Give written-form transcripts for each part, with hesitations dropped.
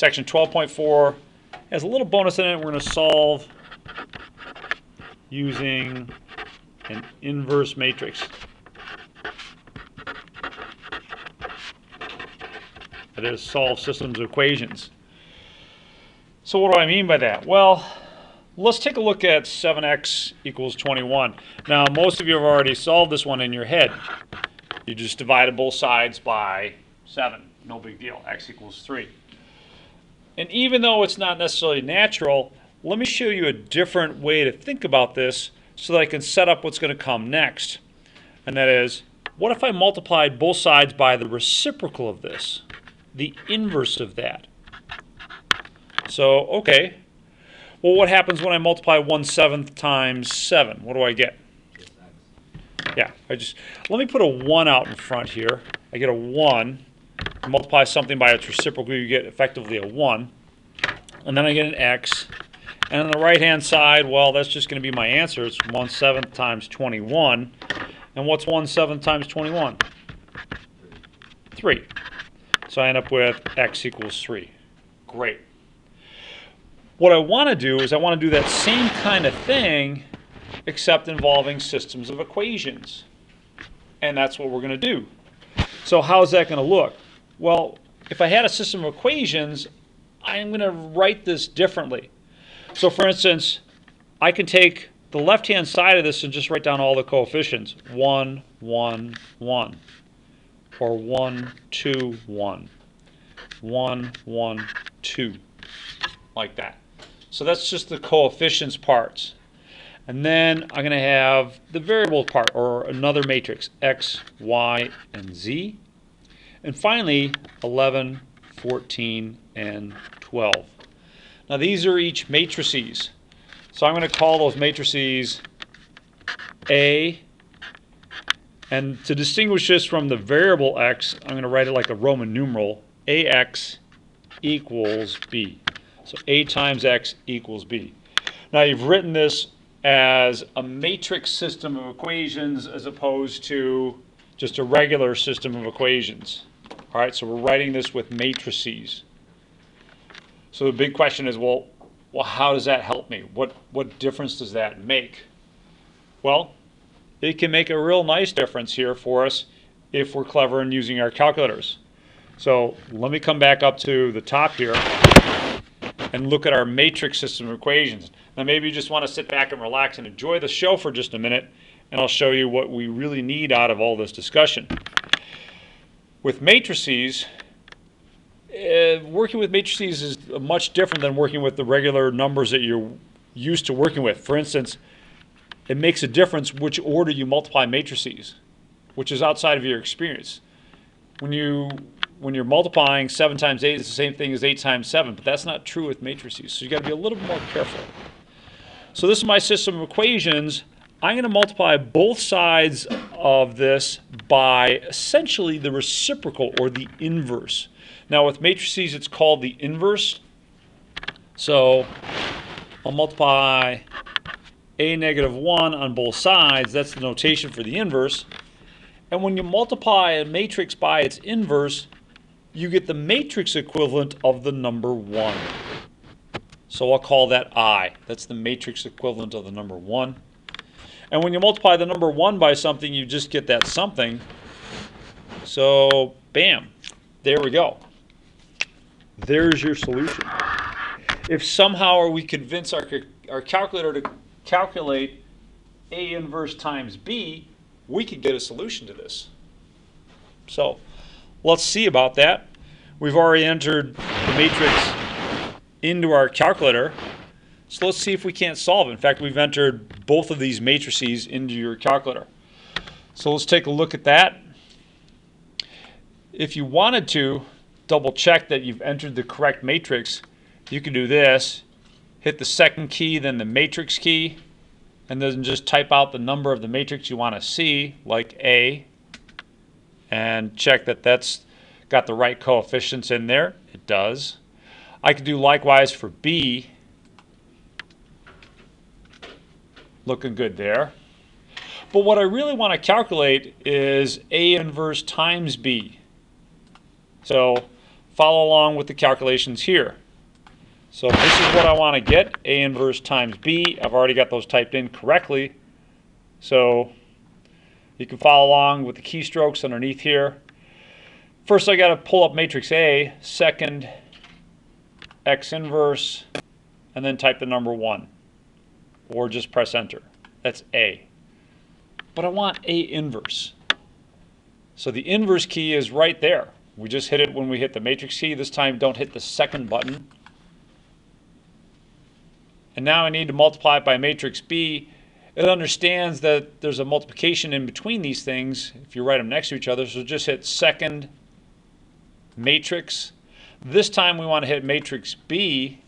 Section 12.4 has a little bonus in it. We're going to solve using an inverse matrix. That is, solve systems of equations. So what do I mean by that? Well, let's take a look at 7x equals 21. Now, most of you have already solved this one in your head. You just divided both sides by 7. No big deal. X equals 3. And even though it's not necessarily natural, let me show you a different way to think about this so that I can set up what's going to come next. And that is, what if I multiplied both sides by the reciprocal of this, the inverse of that? So, okay. Well, what happens when I multiply 1/7 times 7? What do I get? Yeah, let me put a 1 out in front here. I get a 1. Multiply something by its reciprocal, you get effectively a 1. And then I get an x. And on the right-hand side, well, that's just going to be my answer. It's 1/7 times 21. And what's 1/7 times 21? 3. So I end up with x equals 3. Great. What I want to do is I want to do that same kind of thing, except involving systems of equations. And that's what we're going to do. So how's that going to look? Well, if I had a system of equations, I'm going to write this differently. So for instance, I can take the left-hand side of this and just write down all the coefficients. 1, 1, 1. Or 1, 2, 1. 1, 1, 2. Like that. So that's just the coefficients parts. And then I'm going to have the variable part, or another matrix, x, y, and z. And finally, 11, 14, and 12. Now these are each matrices. So I'm going to call those matrices A. And to distinguish this from the variable x, I'm going to write it like a Roman numeral. AX equals B. So A times X equals B. Now you've written this as a matrix system of equations as opposed to just a regular system of equations. All right, so we're writing this with matrices. So the big question is, well, how does that help me? What difference does that make? Well, it can make a real nice difference here for us if we're clever in using our calculators. So let me come back up to the top here and look at our matrix system of equations. Now maybe you just want to sit back and relax and enjoy the show for just a minute, and I'll show you what we really need out of all this discussion. With matrices, working with matrices is much different than working with the regular numbers that you're used to working with. For instance, it makes a difference which order you multiply matrices, which is outside of your experience. When you're multiplying 7 times 8, it's the same thing as 8 times 7, but that's not true with matrices. So you've got to be a little bit more careful. So this is my system of equations. I'm going to multiply both sides of this by essentially the reciprocal, or the inverse. Now with matrices, it's called the inverse. So I'll multiply a negative 1 on both sides. That's the notation for the inverse. And when you multiply a matrix by its inverse, you get the matrix equivalent of the number 1. So I'll call that I. That's the matrix equivalent of the number 1. And when you multiply the number 1 by something, you just get that something. So, bam, there we go. There's your solution. If somehow we convince our calculator to calculate A inverse times B, we could get a solution to this. So let's see about that. We've already entered the matrix into our calculator. So let's see if we can't solve it. In fact, we've entered both of these matrices into your calculator. So let's take a look at that. If you wanted to double check that you've entered the correct matrix, you can do this. Hit the second key, then the matrix key, and then just type out the number of the matrix you want to see, like A, and check that that's got the right coefficients in there. It does. I could do likewise for B. Looking good there. But what I really want to calculate is A inverse times B. So follow along with the calculations here. So this is what I want to get, A inverse times B. I've already got those typed in correctly. So you can follow along with the keystrokes underneath here. First I got to pull up matrix A, second X inverse, and then type the number 1. Or just press enter. That's A. But I want A inverse. So the inverse key is right there. We just hit it when we hit the matrix key. This time don't hit the second button. And now I need to multiply it by matrix B. It understands that there's a multiplication in between these things if you write them next to each other. So just hit second matrix. This time we want to hit matrix B,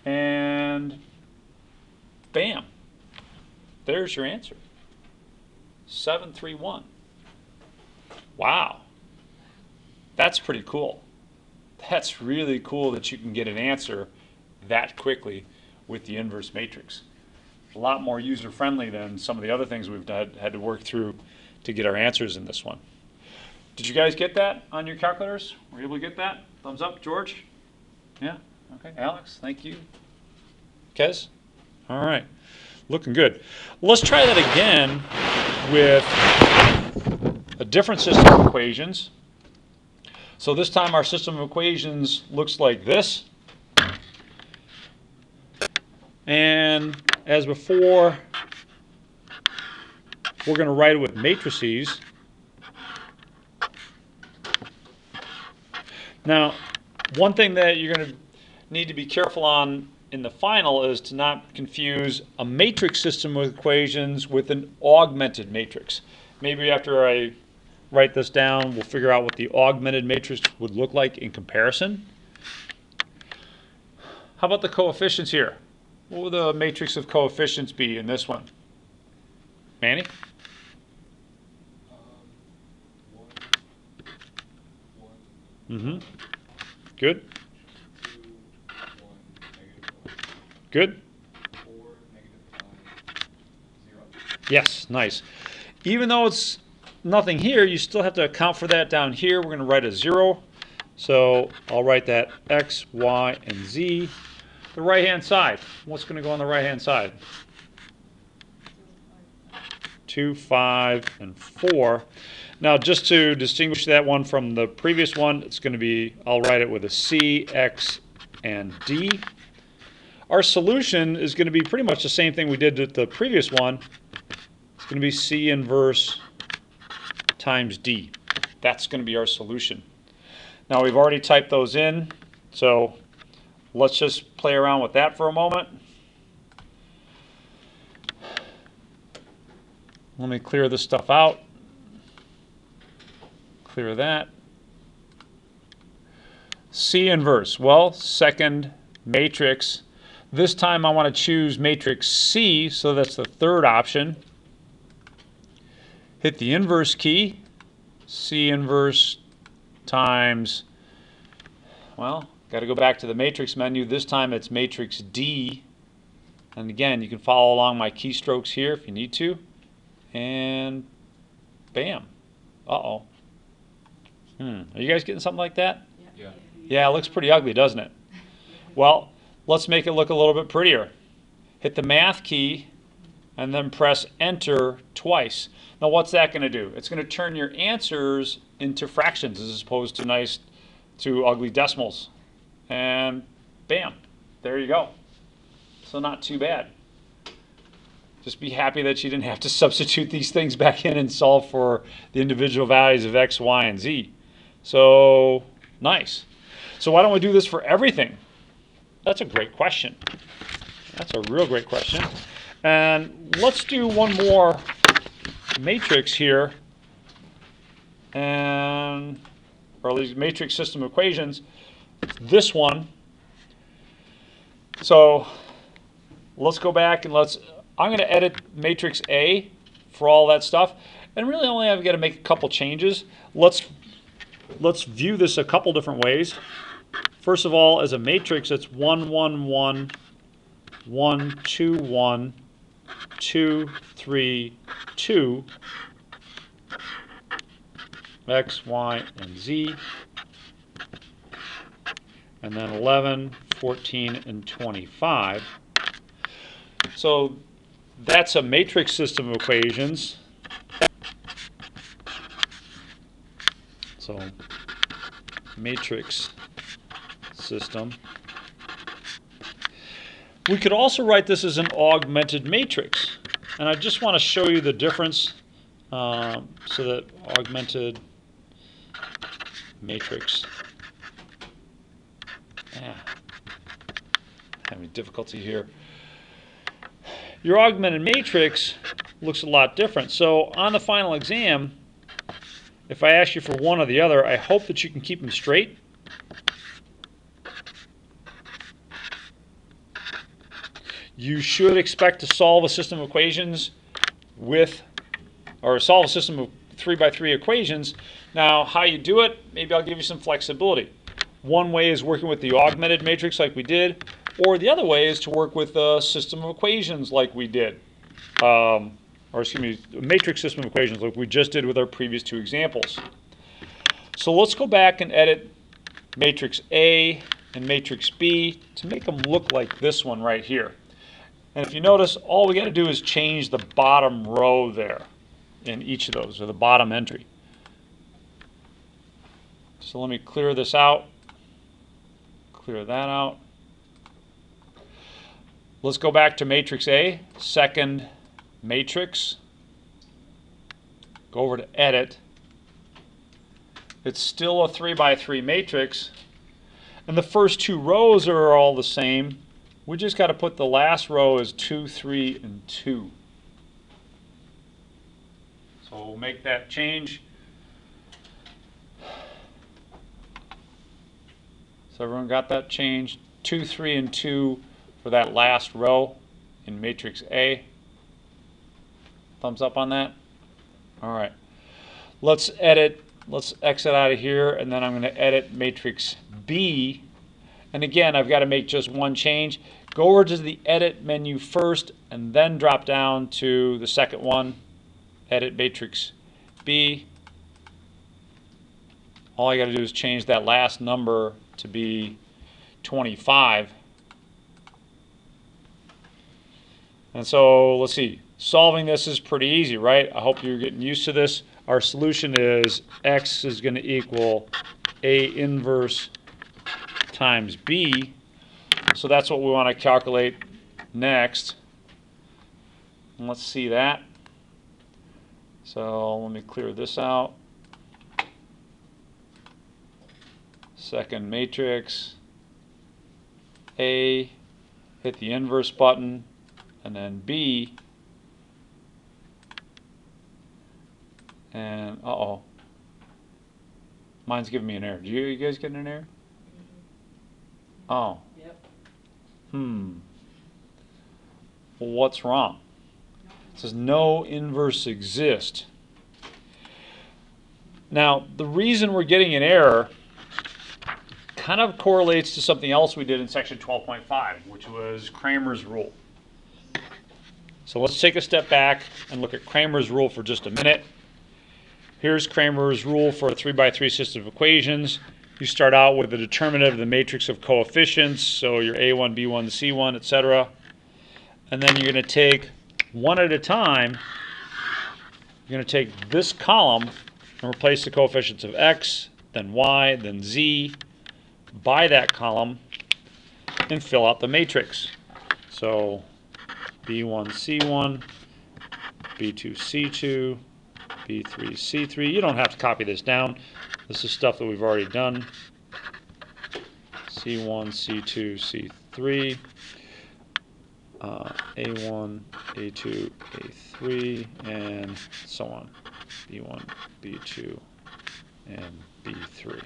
and bam, there's your answer. 731. Wow, that's pretty cool. That's really cool that you can get an answer that quickly with the inverse matrix. A lot more user-friendly than some of the other things we've had to work through to get our answers in this one. Did you guys get that on your calculators? Were you able to get that? Thumbs up, George? Yeah? Okay. Alex, thank you. Kez? All right. Looking good. Let's try that again with a different system of equations. So this time our system of equations looks like this. And as before, we're going to write it with matrices. Now, one thing that you're going to need to be careful on in the final is to not confuse a matrix system of equations with an augmented matrix. Maybe after I write this down, we'll figure out what the augmented matrix would look like in comparison. How about the coefficients here? What would the matrix of coefficients be in this one? Manny? 1, 1. Good. 2, 1, -1. Good. 4, -5, 0. Yes, nice. Even though it's nothing here, you still have to account for that down here. We're going to write a 0. So I'll write that X, Y, and Z. The right-hand side. What's going to go on the right-hand side? 2, 5, and 4. Now, just to distinguish that one from the previous one, it's going to be, I'll write it with a C, X, and D. Our solution is going to be pretty much the same thing we did with the previous one. It's going to be C inverse times D. That's going to be our solution. Now, we've already typed those in, so let's just play around with that for a moment. Let me clear this stuff out. Clear that. C inverse. Well, second matrix. This time I want to choose matrix C, so that's the third option. Hit the inverse key. C inverse times, well, got to go back to the matrix menu. This time it's matrix D. And again, you can follow along my keystrokes here if you need to. And bam. Uh-oh. Are you guys getting something like that? Yeah. Yeah, it looks pretty ugly, doesn't it? Well, let's make it look a little bit prettier. Hit the math key and then press enter twice. Now what's that going to do? It's going to turn your answers into fractions as opposed to ugly decimals. And bam, there you go. So not too bad. Just be happy that you didn't have to substitute these things back in and solve for the individual values of X, Y, and Z. So nice. So why don't we do this for everything? That's a great question. That's a real great question. And let's do one more matrix here, and or these matrix system equations. This one. So let's go back and I'm going to edit matrix A for all that stuff, and really only I've got to make a couple changes. Let's view this a couple different ways. First of all, as a matrix, it's 1, 1, 1, 1, 2, 1, 2, 3, 2, X, Y, and Z. and then 11, 14, and 25. So that's a matrix system of equations. So matrix system. We could also write this as an augmented matrix. And I just want to show you the difference so that augmented matrix. Having difficulty here. Your augmented matrix looks a lot different. So on the final exam, if I ask you for one or the other, I hope that you can keep them straight. You should expect to solve a system of equations solve a system of 3x3 equations. Now, how you do it, maybe I'll give you some flexibility. One way is working with the augmented matrix like we did, or the other way is to work with a system of equations like we did. A matrix system of equations like we just did with our previous two examples. So let's go back and edit matrix A and matrix B to make them look like this one right here. And if you notice, all we got to do is change the bottom row there in each of those, or the bottom entry. So let me clear this out, clear that out. Let's go back to matrix A, second matrix. Go over to edit. It's still a 3x3 matrix, and the first two rows are all the same. We just got to put the last row as 2, 3, and 2. So we'll make that change. So everyone got that changed? 2, 3, and 2 for that last row in matrix A. Thumbs up on that? All right. Let's edit. Let's exit out of here, and then I'm going to edit matrix B. And again, I've got to make just one change. Go over to the edit menu first, and then drop down to the second one, edit matrix B. All I got to do is change that last number to be 25. And so let's see, solving this is pretty easy, right? I hope you're getting used to this. Our solution is X is going to equal A inverse times B. So that's what we want to calculate next. And let's see that. So let me clear this out. Second matrix, A, hit the inverse button, and then B. And uh-oh, mine's giving me an error. Do you guys get an error? Oh. Yep. Well, what's wrong? It says no inverse exist. Now, the reason we're getting an error kind of correlates to something else we did in section 12.5, which was Cramer's rule. So let's take a step back and look at Cramer's rule for just a minute. Here's Cramer's rule for a 3x3 system of equations. You start out with the determinative of the matrix of coefficients, so your A1, B1, C1, etc. And then you're going to take one at a time. You're going to take this column and replace the coefficients of X, then Y, then Z by that column and fill out the matrix. So B1, C1, B2, C2, B3, C3. You don't have to copy this down. This is stuff that we've already done. C1, C2, C3, A1, A2, A3, and so on. B1, B2, and B3.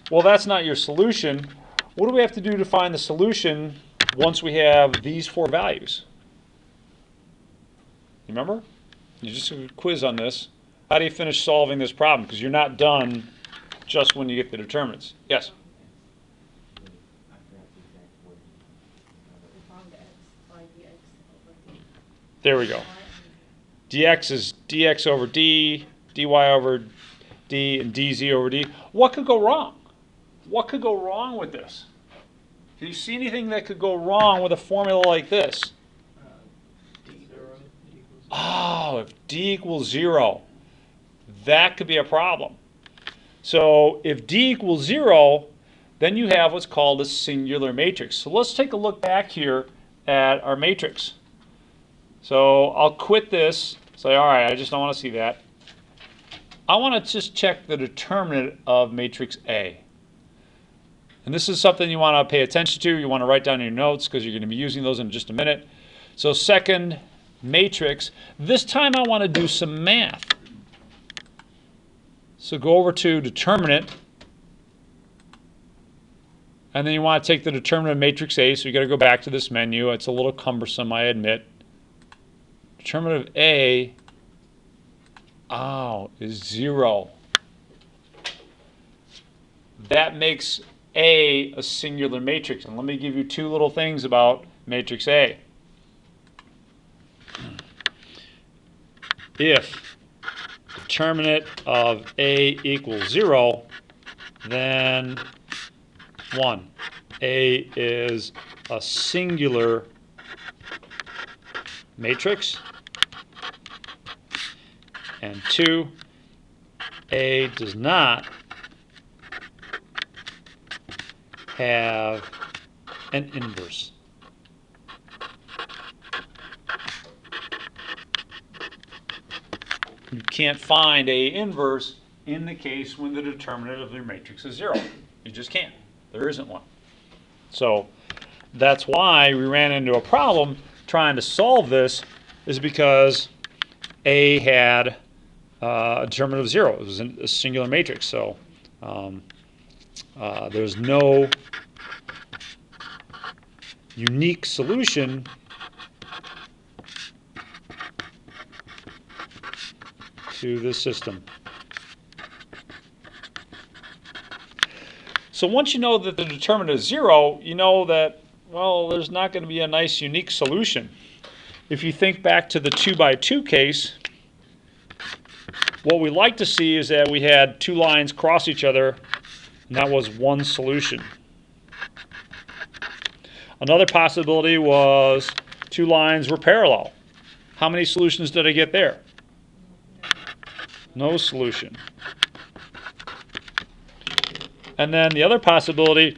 Well, that's not your solution. What do we have to do to find the solution once we have these four values? You remember? You just do a quiz on this. How do you finish solving this problem? Because you're not done just when you get the determinants. Yes? There we go. dx is dx over d, dy over d, and dz over d. What could go wrong? what could go wrong with this? Do you see anything that could go wrong with a formula like this? Oh, if D equals 0, that could be a problem. So if D equals 0, then you have what's called a singular matrix. So let's take a look back here at our matrix. So I'll quit this, say, all right, I just don't want to see that. I want to just check the determinant of matrix A. And this is something you want to pay attention to. You want to write down in your notes because you're going to be using those in just a minute. So second matrix, this time I want to do some math. So go over to determinant, and then you want to take the determinant of matrix A, so you got to go back to this menu. It's a little cumbersome, I admit. Determinant of A, is 0. That makes A singular matrix. And let me give you two little things about matrix A. If determinant of A equals 0, then 1, A is a singular matrix, and 2, A does not have an inverse. You can't find A inverse in the case when the determinant of your matrix is 0. You just can't. There isn't one. So that's why we ran into a problem trying to solve this, is because A had a determinant of 0. It was a singular matrix. So there's no unique solution to this system. So once you know that the determinant is 0, you know that, well, there's not going to be a nice unique solution. If you think back to the 2 by 2 case, what we like to see is that we had two lines cross each other, and that was one solution. Another possibility was two lines were parallel. How many solutions did I get there? No solution. And then the other possibility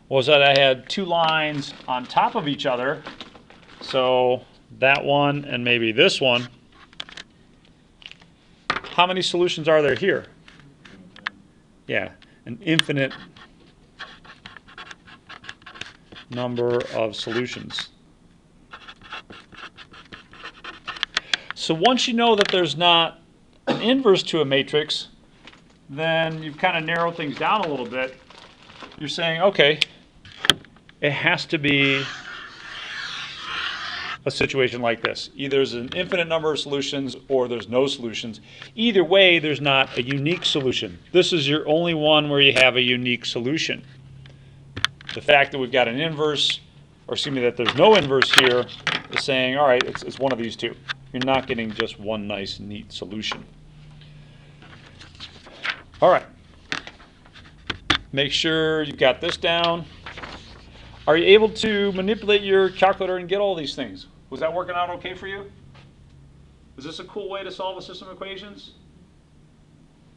was that I had two lines on top of each other. So that one and maybe this one. How many solutions are there here? Yeah, an infinite number of solutions. So once you know that there's not an inverse to a matrix, then you've kind of narrowed things down a little bit. You're saying, okay, it has to be a situation like this. Either there's an infinite number of solutions or there's no solutions. Either way, there's not a unique solution. This is your only one where you have a unique solution. The fact that we've got an inverse, or excuse me, that there's no inverse here, is saying, all right, it's one of these two. You're not getting just one nice, neat solution. All right. Make sure you've got this down. Are you able to manipulate your calculator and get all these things? Was that working out okay for you? Is this a cool way to solve a system of equations?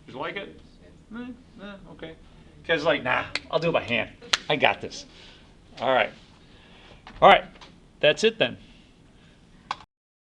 Did you like it? Okay. Guys like, nah, I'll do it by hand. I got this. All right. All right. That's it then.